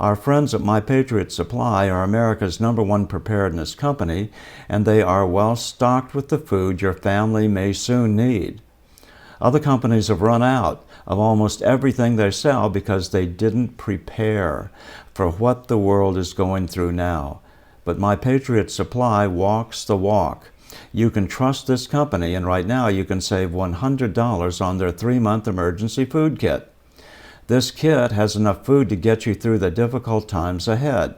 Our friends at My Patriot Supply are America's #1 preparedness company, and they are well stocked with the food your family may soon need. Other companies have run out of almost everything they sell because they didn't prepare for what the world is going through now. But My Patriot Supply walks the walk. You can trust this company, and right now you can save $100 on their 3-month emergency food kit. This kit has enough food to get you through the difficult times ahead.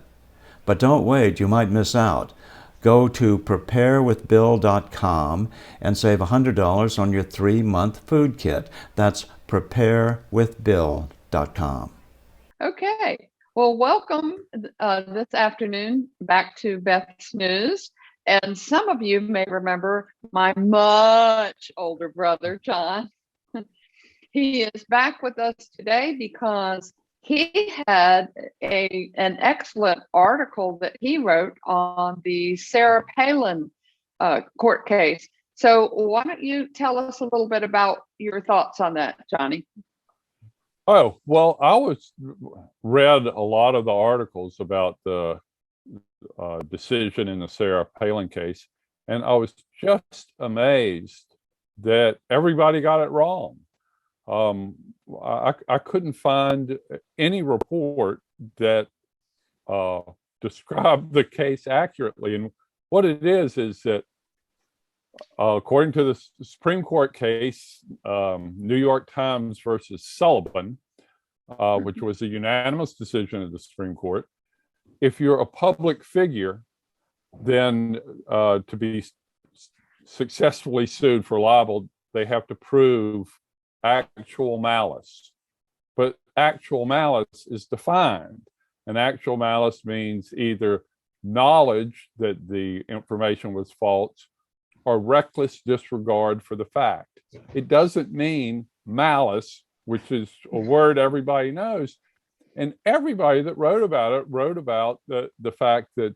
But don't wait, you might miss out. Go to preparewithbill.com and save $100 on your 3-month food kit. That's preparewithbill.com. Okay. Well, welcome this afternoon back to Beth's News. And some of you may remember my much older brother, John. He is back with us today because he had an excellent article that he wrote on the Sarah Palin court case. So why don't you tell us a little bit about your thoughts on that, Johnny? Oh, well, I read a lot of the articles about the decision in the Sarah Palin case, and I was just amazed that everybody got it wrong. I couldn't find any report that described the case accurately. And what it is that according to the Supreme Court case, New York Times versus Sullivan, which was a unanimous decision of the Supreme Court, if you're a public figure, then to be successfully sued for libel, they have to prove actual malice. But actual malice is defined, and actual malice means either knowledge that the information was false or reckless disregard for the fact. It doesn't mean malice, which is a word everybody knows. And everybody that wrote about the fact that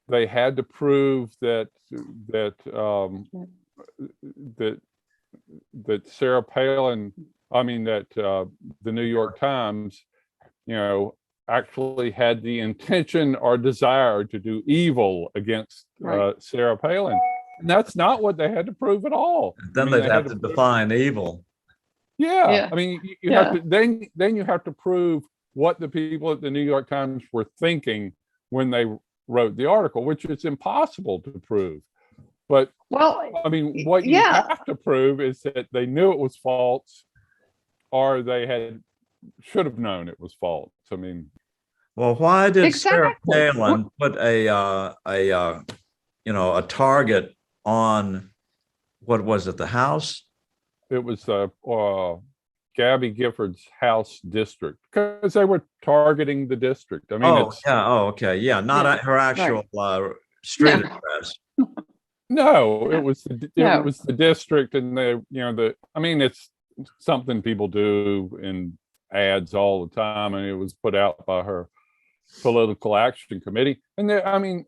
they had to prove that Sarah Palin, that the New York Times, actually had the intention or desire to do evil against Sarah Palin. And that's not what they had to prove at all. Then they'd have to define evil. Yeah. You have to then you have to prove what the people at the New York Times were thinking when they wrote the article, which is impossible to prove. But what you have to prove is that they knew it was false, or they should have known it was false. Well, why did Sarah Palin put a target on, what was it, the House? It was Gabby Gifford's House district, because they were targeting the district. Not her actual street address. No, it was the district, and it's something people do in ads all the time, and it was put out by her political action committee. And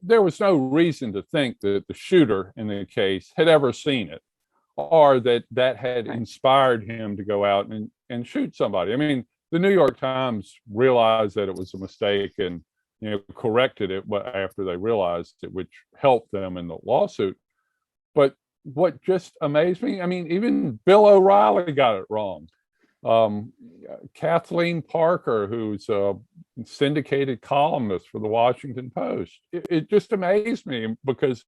there was no reason to think that the shooter in the case had ever seen it, or that had inspired him to go out and shoot somebody. The New York Times realized that it was a mistake and corrected it after they realized it, which helped them in the lawsuit. But what just amazed me, even Bill O'Reilly got it wrong. Kathleen Parker, who's a syndicated columnist for the Washington Post, it just amazed me, because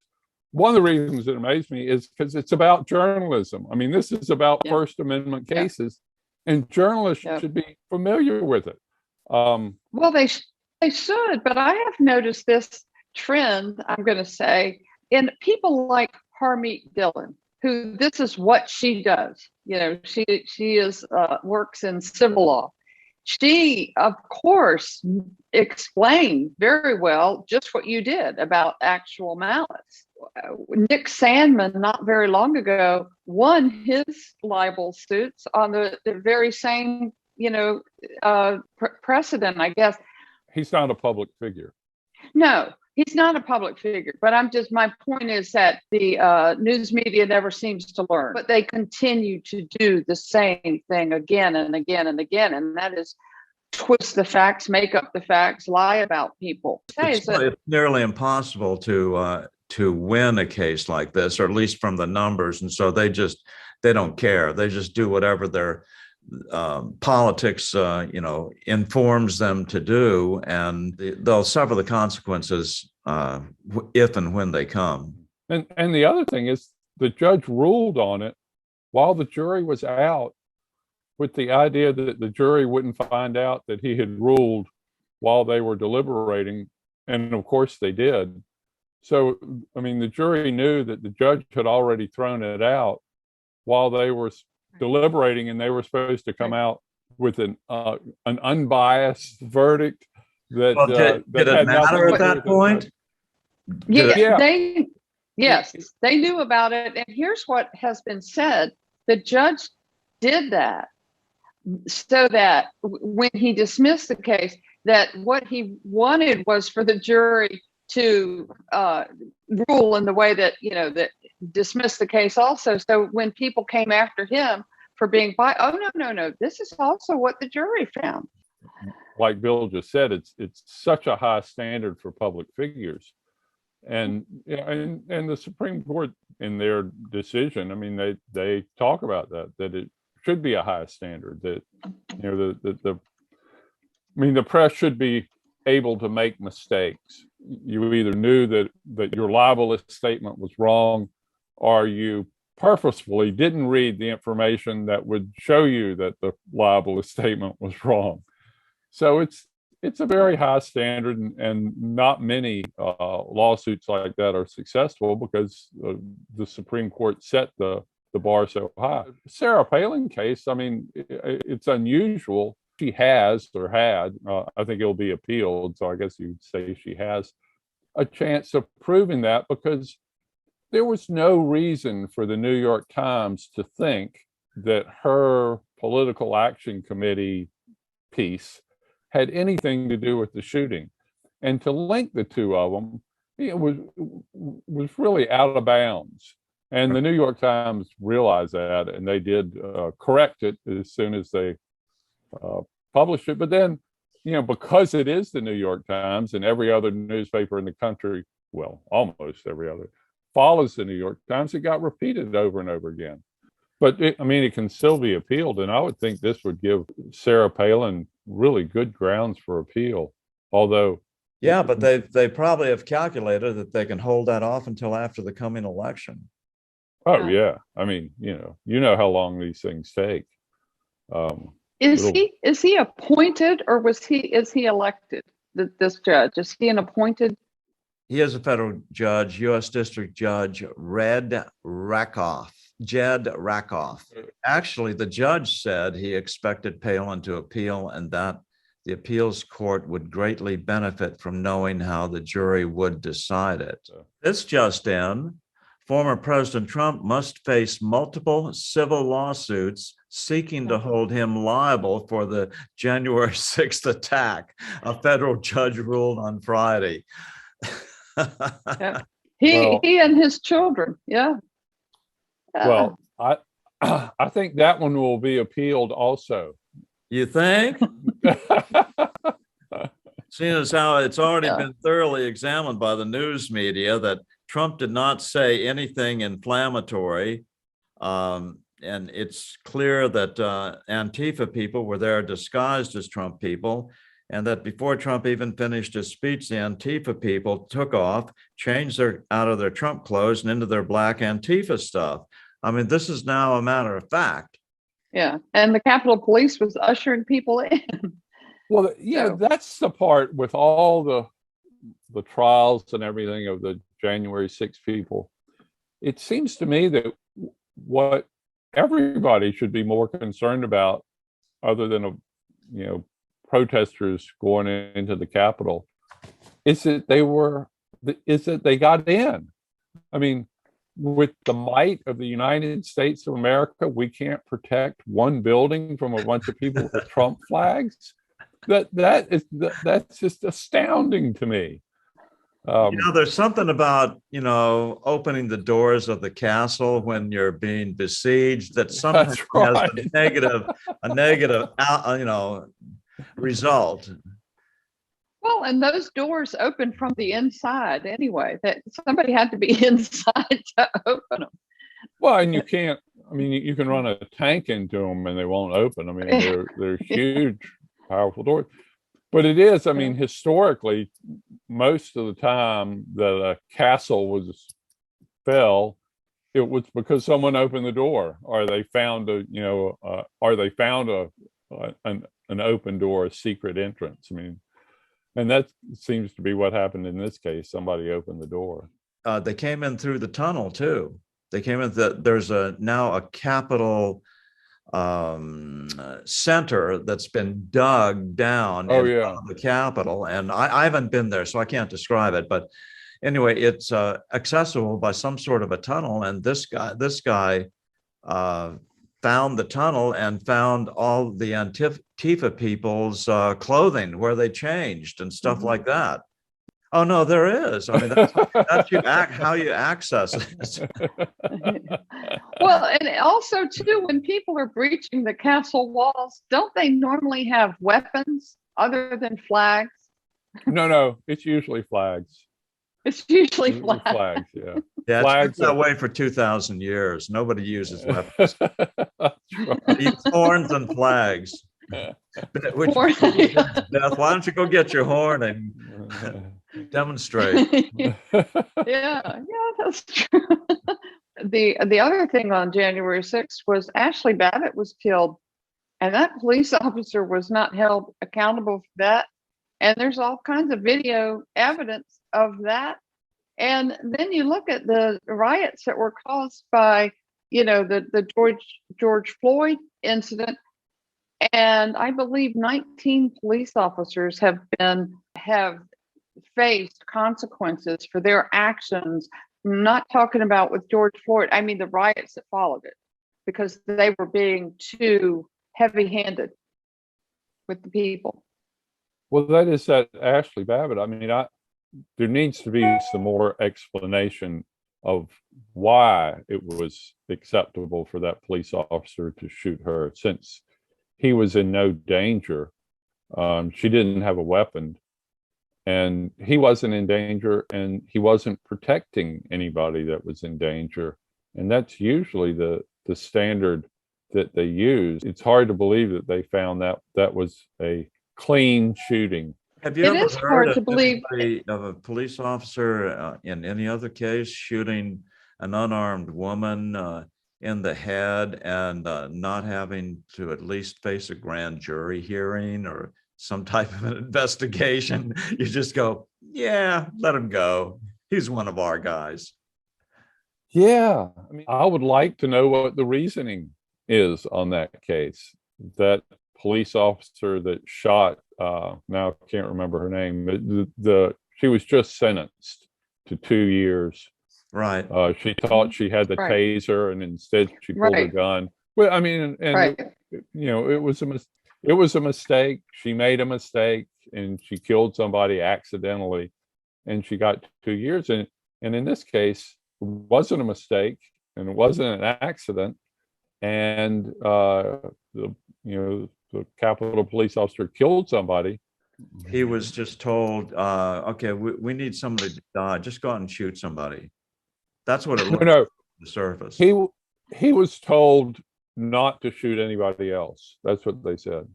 one of the reasons it amazed me is because it's about journalism. This is about First Amendment cases, and journalists should be familiar with it. Well, they should, but I have noticed this trend, I'm going to say, in people like Harmeet Dillon, who this is what she does. She is works in civil law. She, of course, explained very well just what you did about actual malice. Nick Sandmann, not very long ago, won his libel suits on the very same, precedent, I guess. He's not a public figure. No, he's not a public figure. But my point is that the news media never seems to learn, but they continue to do the same thing again and again and again. And that is twist the facts, make up the facts, lie about people. It's nearly impossible to win a case like this, or at least from the numbers. And so they don't care. They just do whatever their politics, informs them to do, and they'll suffer the consequences if and when they come. And the other thing is, the judge ruled on it while the jury was out, with the idea that the jury wouldn't find out that he had ruled while they were deliberating. And of course they did. So, I mean, the jury knew that the judge had already thrown it out while they were deliberating, and they were supposed to come out with an unbiased verdict. Did it matter at that point? Yes, they knew about it. And here's what has been said. The judge did that so that when he dismissed the case, that what he wanted was for the jury to rule in the way that, that dismiss the case also. So when people came after him for being biased, oh, no, this is also what the jury found. Like Bill just said, it's such a high standard for public figures. And the Supreme Court, in their decision, I mean, they talk about that it should be a high standard, that the press should be able to make mistakes. You either knew that your libelous statement was wrong, or you purposefully didn't read the information that would show you that the libelous statement was wrong. So it's a very high standard, and not many lawsuits like that are successful because the Supreme Court set the bar so high. Sarah Palin case, I mean, it's unusual. She has, or had, I think it'll be appealed, so I guess you'd say she has a chance of proving that, because there was no reason for the New York Times to think that her political action committee piece had anything to do with the shooting. And to link the two of them, it was really out of bounds. And the New York Times realized that, and they did correct it as soon as they published it. But then, because it is the New York Times, and every other newspaper in the country, well, almost every other, follows the New York Times, it got repeated over and over again. But it can still be appealed, and I would think this would give Sarah Palin really good grounds for appeal. Although, yeah, but they probably have calculated that they can hold that off until after the coming election. Oh yeah, I mean, how long these things take. Is he appointed, or is he elected? This judge, is he an appointed? He is a federal judge, U.S. District Judge Jed Rakoff. Actually, the judge said he expected Palin to appeal, and that the appeals court would greatly benefit from knowing how the jury would decide it. This just in, former President Trump must face multiple civil lawsuits seeking to hold him liable for the January 6th attack, a federal judge ruled on Friday. Yeah. He and his children, yeah. Well, I think that one will be appealed also. You think? Seeing as how it's already been thoroughly examined by the news media that Trump did not say anything inflammatory, and it's clear that Antifa people were there disguised as Trump people, and that before Trump even finished his speech, the Antifa people took off, changed out of their Trump clothes and into their black Antifa stuff. I mean, this is now a matter of fact. Yeah, and the Capitol Police was ushering people in. Well, yeah, that's the part with all the trials and everything of the January 6th people. It seems to me that what everybody should be more concerned about, other than protesters going into the Capitol, is that they got in. I mean, with the might of the United States of America, we can't protect one building from a bunch of people with Trump flags. That's just astounding to me. There's something about opening the doors of the castle when you're being besieged that sometimes has a negative result. Well, and those doors open from the inside anyway. That somebody had to be inside to open them. Well, and you can't. I mean, you can run a tank into them and they won't open. I mean, they're huge, powerful doors. But it is. I mean, historically, most of the time that a castle fell, it was because someone opened the door, or they found an open door, a secret entrance. I mean, and that seems to be what happened in this case. Somebody opened the door. They came in through the tunnel too. They came in. There's now a Capitol center that's been dug down in the Capitol, and I haven't been there, so I can't describe it. But anyway, it's accessible by some sort of a tunnel, and this guy found the tunnel and found all the Antifa people's clothing where they changed and stuff like that. Oh no, there is. I mean, that's how you access it. Well, and also too, when people are breaching the castle walls, don't they normally have weapons other than flags? No, it's usually flags. It's usually flags. Flags, yeah. Yeah, flags it's been that way for 2,000 years. Nobody uses weapons. They use horns and flags. Which, Beth, why don't you go get your horn and demonstrate? Yeah, that's true. The other thing on January 6th was Ashley Babbitt was killed, and that police officer was not held accountable for that. And there's all kinds of video evidence of that. And then you look at the riots that were caused by, the George Floyd incident. And I believe 19 police officers have faced consequences for their actions. I'm not talking about with George Floyd. I mean, the riots that followed it, because they were being too heavy-handed with the people. Well, that is that Ashley Babbitt. I mean, there needs to be some more explanation of why it was acceptable for that police officer to shoot her, since he was in no danger. She didn't have a weapon, and he wasn't in danger, and he wasn't protecting anybody that was in danger. And that's usually the standard that they use. It's hard to believe that they found that was a clean shooting. Have you ever heard of a police officer in any other case shooting an unarmed woman in the head and not having to at least face a grand jury hearing or some type of an investigation? You just go, yeah, let him go. He's one of our guys. Yeah. I mean, I would like to know what the reasoning is on that case. That police officer that shot, now I can't remember her name, she was just sentenced to 2 years. Right. She thought she had the taser, and instead she pulled a gun. Well, I mean, it was a mistake. She made a mistake, and she killed somebody accidentally, and she got 2 years. And in this case, it wasn't a mistake, and it wasn't an accident. And the Capitol police officer killed somebody. He was just told, okay, we need somebody to die. Just go out and shoot somebody. That's what it looked like on the surface. He was told not to shoot anybody else. That's what they said.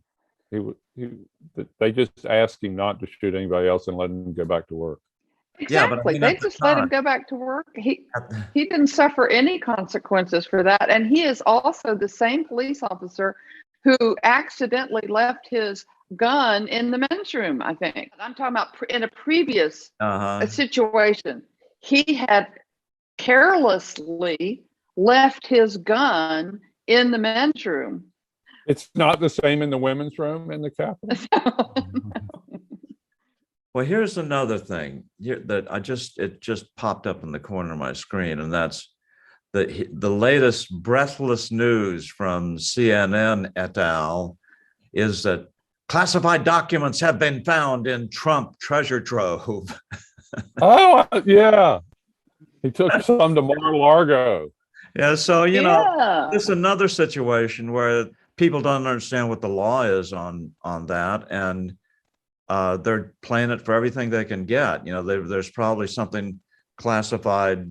They just asked him not to shoot anybody else and let him go back to work. Exactly. Yeah, but I mean, they just let him go back to work. He didn't suffer any consequences for that. And he is also the same police officer who accidentally left his gun in the men's room, I think. I'm talking about in a previous situation. He had carelessly left his gun in the men's room. It's not the same in the women's room in the Capitol. Well, here's another thing that it just popped up in the corner of my screen, and that's the latest breathless news from CNN et al. Is that classified documents have been found in Trump treasure trove. Oh, yeah. He took some to Mar-a-Lago. Yeah, so, this is another situation where people don't understand what the law is on that, and they're playing it for everything they can get. There's probably something classified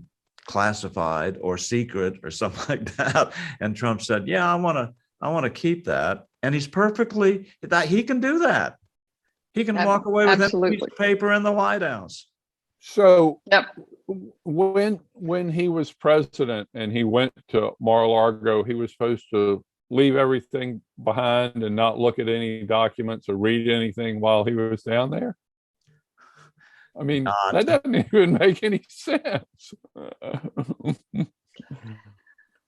or secret or something like that, and Trump said, "Yeah, I want to keep that," and he's perfectly that he can do that. He can walk away with any piece of paper in the White House. So when he was president and he went to Mar-a-Lago, he was supposed to leave everything behind and not look at any documents or read anything while he was down there? I mean, that doesn't even make any sense.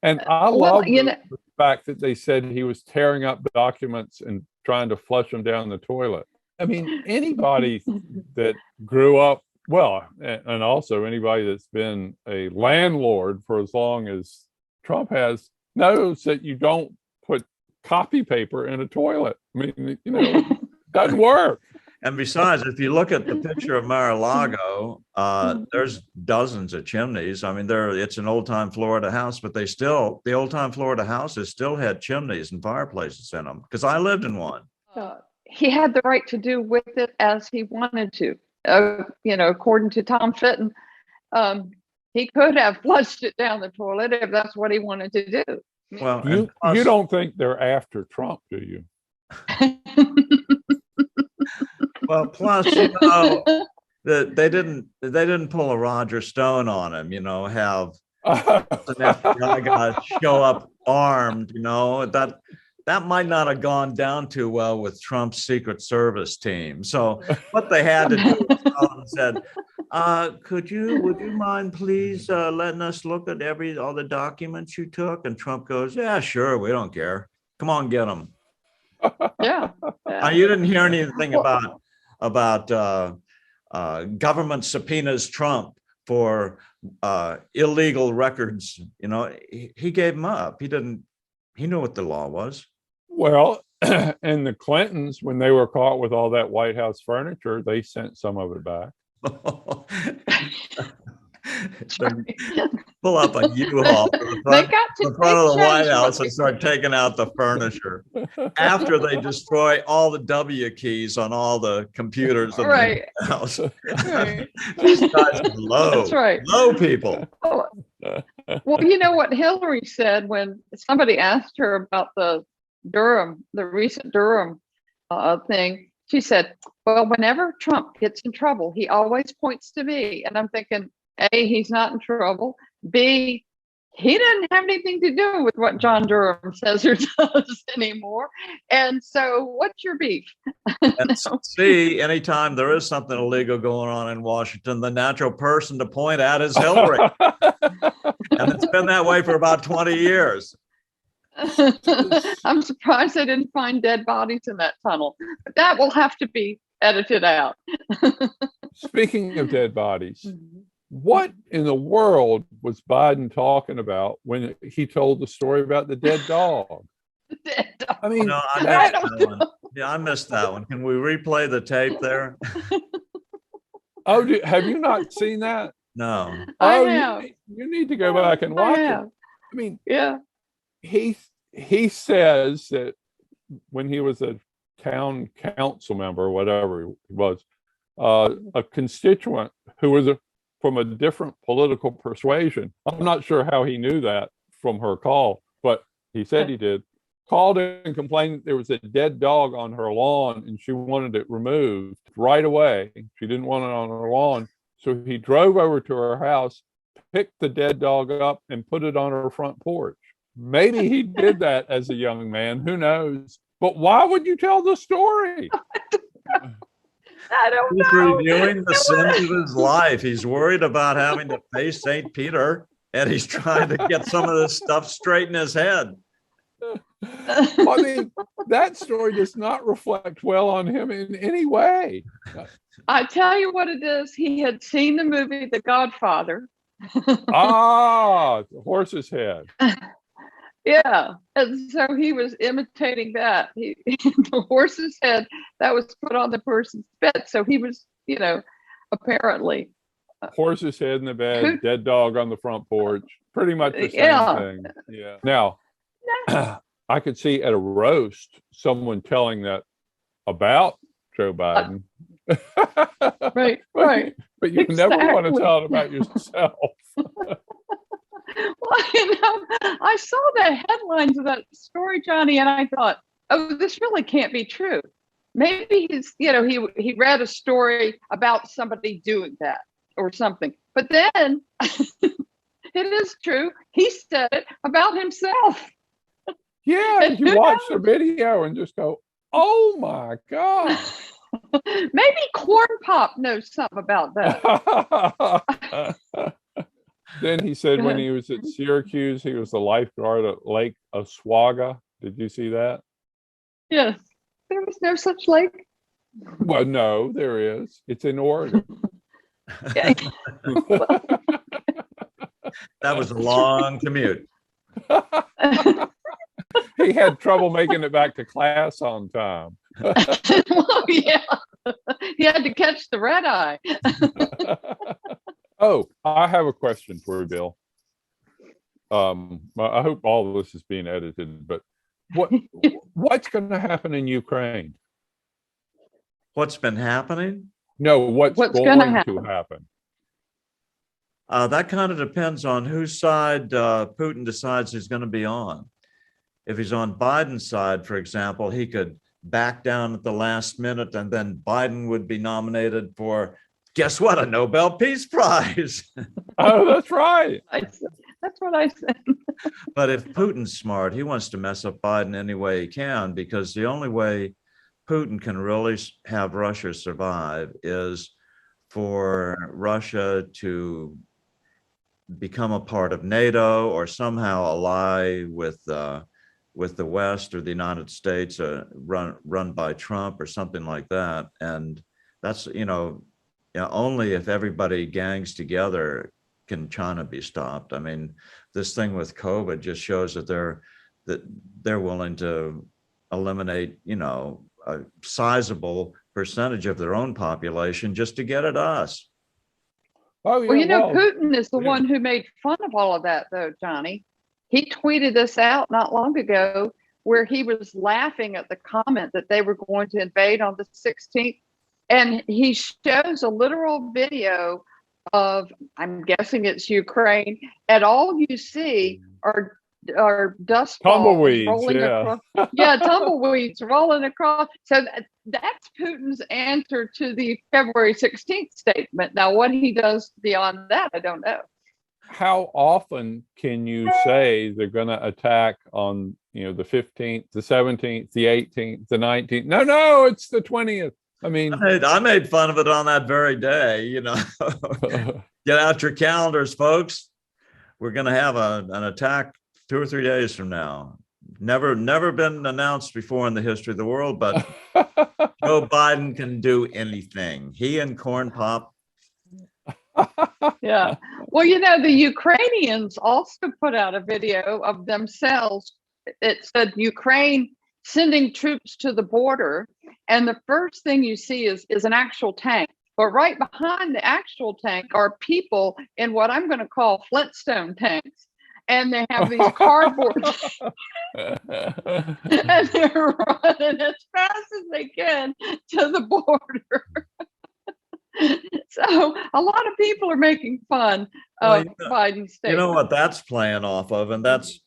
And I love the fact that they said he was tearing up documents and trying to flush them down the toilet. I mean, anybody that grew up, well, and also anybody that's been a landlord for as long as Trump has, knows that you don't put copy paper in a toilet. I mean, it doesn't work. And besides, if you look at the picture of Mar-a-Lago, there's dozens of chimneys. I mean, it's an old-time Florida house, but the old-time Florida houses still had chimneys and fireplaces in them, because I lived in one. He had the right to do with it as he wanted to. According to Tom Fitton, he could have flushed it down the toilet if that's what he wanted to do. Well, you don't think they're after Trump, do you? Well, plus, they didn't pull a Roger Stone on him, have an FBI guy show up armed, that might not have gone down too well with Trump's Secret Service team. So what they had to do was call and said, would you mind please letting us look at all the documents you took? And Trump goes, yeah, sure, we don't care. Come on, get them. Yeah. You didn't hear anything about government subpoenas Trump for illegal records. He gave them up. He knew what the law was. Well, and the Clintons, when they were caught with all that White House furniture, they sent some of it back. Pull up a U-Haul to the front of the White House and start taking out the furniture after they destroy all the W keys on all the computers in the White House. Right. These guys are low. That's right. Low people. Well, you know what Hillary said when somebody asked her about the recent Durham thing. She said, well, whenever Trump gets in trouble, he always points to me. And I'm thinking, A, he's not in trouble. B, he doesn't have anything to do with what John Durham says or does anymore. And so what's your beef? And C, anytime there is something illegal going on in Washington, the natural person to point at is Hillary. And it's been that way for about 20 years. I'm surprised they didn't find dead bodies in that tunnel. But that will have to be edited out. Speaking of dead bodies, what in the world was Biden talking about when he told the story about the dead dog? The dead dog. I mean, I missed that one. Can we replay the tape there? Have you not seen that? No. I have. You need to go back and watch it. I mean, yeah. He says that when he was a town council member or whatever he was, a constituent who was from a different political persuasion, I'm not sure how he knew that from her call, but he said he did, called and complained that there was a dead dog on her lawn and she wanted it removed right away. She didn't want it on her lawn. So he drove over to her house, picked the dead dog up and put it on her front porch. Maybe he did that as a young man, who knows? But why would you tell the story? I don't know. He's reviewing the sins of his life. He's worried about having to face St. Peter, and he's trying to get some of this stuff straight in his head. I mean, that story does not reflect well on him in any way. I tell you what it is. He had seen the movie The Godfather. The horse's head. Yeah, and so he was imitating that. The horse's head that was put on the person's bed. So he was, apparently. Horse's head in the bed, dead dog on the front porch. Pretty much the same thing. Yeah. Now, I could see at a roast someone telling that about Joe Biden. Right, right. But you never want to tell it about yourself. Well, I saw the headlines of that story, Johnny, and I thought, oh, this really can't be true. Maybe he read a story about somebody doing that or something. But then it is true. He said it about himself. Yeah, you watch the video and just go, oh my God. Maybe Corn Pop knows something about that. Then he said when he was at Syracuse, he was the lifeguard at Lake Oswego. Did you see that? Yes. There was no such lake. Well, no, there is. It's in Oregon. That was a long commute. He had trouble making it back to class on time. Well, yeah. He had to catch the red eye. Oh, I have a question for you, Bill. I hope all of this is being edited, but what's going to happen in Ukraine? What's been happening? No, what's going to happen? That kind of depends on whose side Putin decides he's going to be on. If he's on Biden's side, for example, he could back down at the last minute and then Biden would be nominated for, guess what, a Nobel Peace Prize. Oh, that's right. That's what I said. But if Putin's smart, he wants to mess up Biden any way he can, because the only way Putin can really have Russia survive is for Russia to become a part of NATO or somehow ally with the West or the United States, run by Trump or something like that. And that's, only if everybody gangs together can China be stopped. I mean, this thing with COVID just shows that they're willing to eliminate, a sizable percentage of their own population just to get at us. Oh, yeah, well, Putin is the one who made fun of all of that, though, Johnny. He tweeted this out not long ago where he was laughing at the comment that they were going to invade on the 16th. And he shows a literal video of, I'm guessing it's Ukraine, and all you see are dust tumbleweeds rolling across. Yeah, tumbleweeds rolling across. So that's Putin's answer to the February 16th statement. Now, what he does beyond that, I don't know. How often can you say they're going to attack on, the 15th, the 17th, the 18th, the 19th? No, it's the 20th. I mean, I made fun of it on that very day, Get out your calendars, folks. We're going to have an attack 2 or 3 days from now. Never been announced before in the history of the world, but Joe Biden can do anything. He and Corn Pop. Yeah. Well, the Ukrainians also put out a video of themselves. It said Ukraine sending troops to the border. And the first thing you see is an actual tank. But right behind the actual tank are people in what I'm going to call Flintstone tanks. And they have these cardboard and they're running as fast as they can to the border. So a lot of people are making fun of Biden's statement. You know what that's playing off of? And that's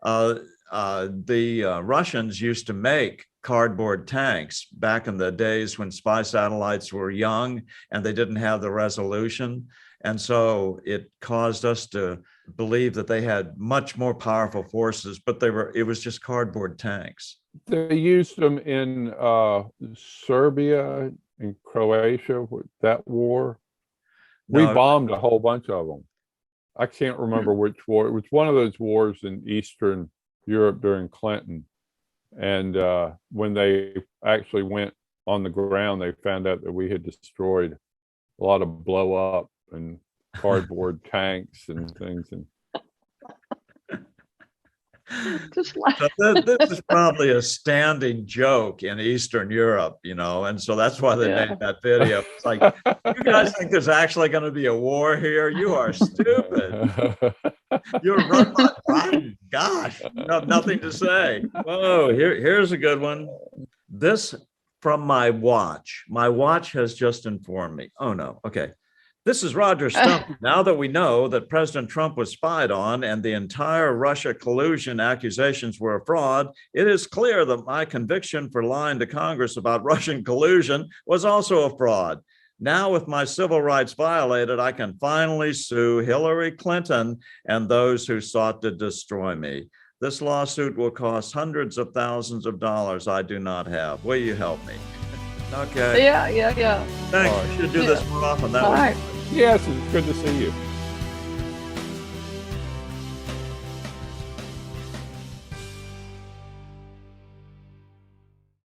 the Russians used to make cardboard tanks back in the days when spy satellites were young and they didn't have the resolution. And so it caused us to believe that they had much more powerful forces, but it was just cardboard tanks. They used them in Serbia and Croatia, that war. We bombed a whole bunch of them. I can't remember which war. It was one of those wars in Eastern Europe during Clinton. And when they actually went on the ground, they found out that we had destroyed a lot of blow up and cardboard tanks and things. And just like this is probably a standing joke in Eastern Europe, and so that's why they made that video. It's like, you guys think there's actually going to be a war here? You are stupid. You're run by Biden. Gosh, nothing to say. Whoa, here's a good one. This from my watch. My watch has just informed me. Oh no. Okay. This is Roger Stone. Now that we know that President Trump was spied on and the entire Russia collusion accusations were a fraud, it is clear that my conviction for lying to Congress about Russian collusion was also a fraud. Now, with my civil rights violated, I can finally sue Hillary Clinton and those who sought to destroy me. This lawsuit will cost hundreds of thousands of dollars I do not have. Will you help me? Okay. Yeah. Thanks. We should do this more often. All right. Yes, it's good to see you.